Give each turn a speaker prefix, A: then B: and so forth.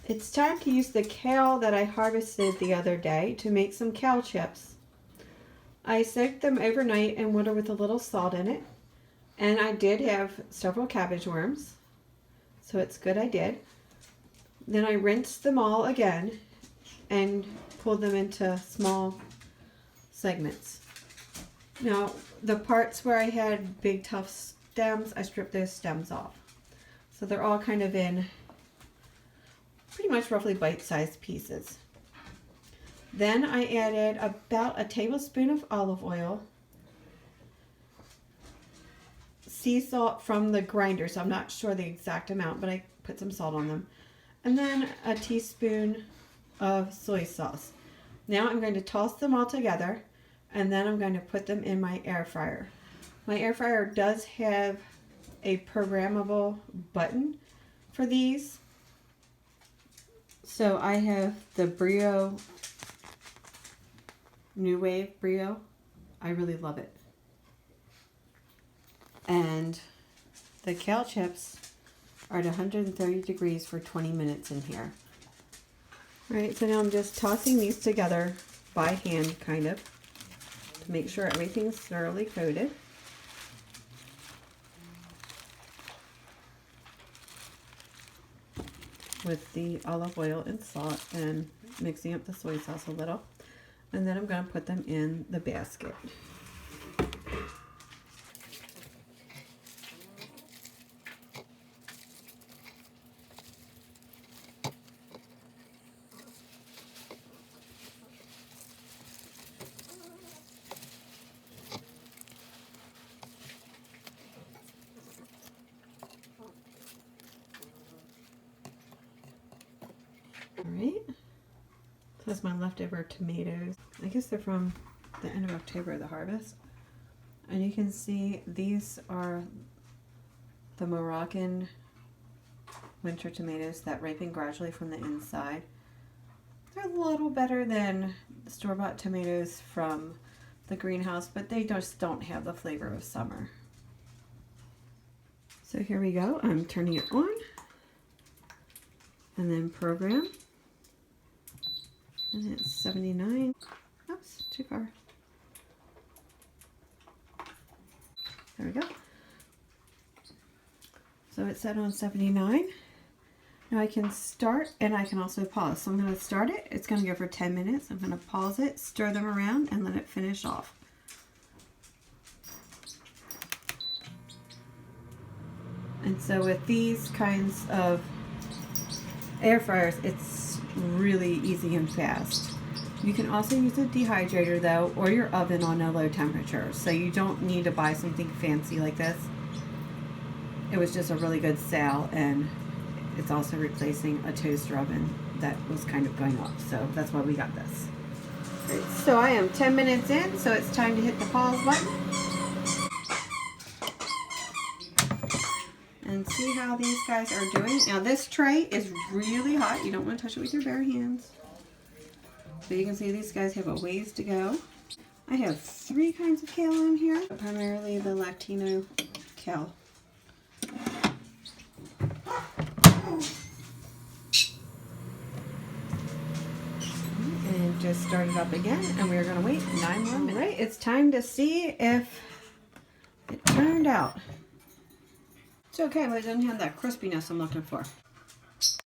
A: It's time to use the kale that I harvested the other day to make some kale chips. I soaked them overnight in water with a little salt in it. And I did have several cabbage worms, so it's good I did. Then I rinsed them all again and pulled them into small segments. Now, the parts where I had big tough stems, I stripped those stems off. So they're all kind of in pretty much roughly bite-sized pieces. Then I added about a tablespoon of olive oil, sea salt from the grinder, so I'm not sure the exact amount, but I put some salt on them. And then a teaspoon of soy sauce. Now I'm going to toss them all together, and then I'm going to put them in my air fryer. My air fryer does have a programmable button for these. So I have the Brio, New Wave Brio. I really love it. And the kale chips are at 130 degrees for 20 minutes in here. All right, so now I'm just tossing these together by hand, kind of, to make sure everything's thoroughly coated. With the olive oil and salt, and mixing up the soy sauce a little. And then I'm going to put them in the basket. Alright, so that's my leftover tomatoes. I guess they're from the end of October, the harvest. And you can see these are the Moroccan winter tomatoes that ripen gradually from the inside. They're a little better than the store-bought tomatoes from the greenhouse, but they just don't have the flavor of summer. So here we go. I'm turning it on. And then program. And it's 79. Oops, too far. There we go. So it's set on 79. Now I can start and I can also pause. So I'm going to start it. It's going to go for 10 minutes. I'm going to pause it, stir them around, and let it finish off. And so with these kinds of air fryers, it's really easy and fast. You can also use a dehydrator though, or your oven on a low temperature, so you don't need to buy something fancy like this. It was just a really good sale, and it's also replacing a toaster oven that was kind of going off, so that's why we got this. Right, so I am 10 minutes in, so it's time to hit the pause button and see how these guys are doing. Now this tray is really hot. You don't want to touch it with your bare hands. So you can see these guys have a ways to go. I have 3 kinds of kale in here, primarily the Latino kale. And just start it up again, and we're going to wait 9 more minutes. All right, it's time to see if it turned out. It's okay, but it doesn't have that crispiness I'm looking for.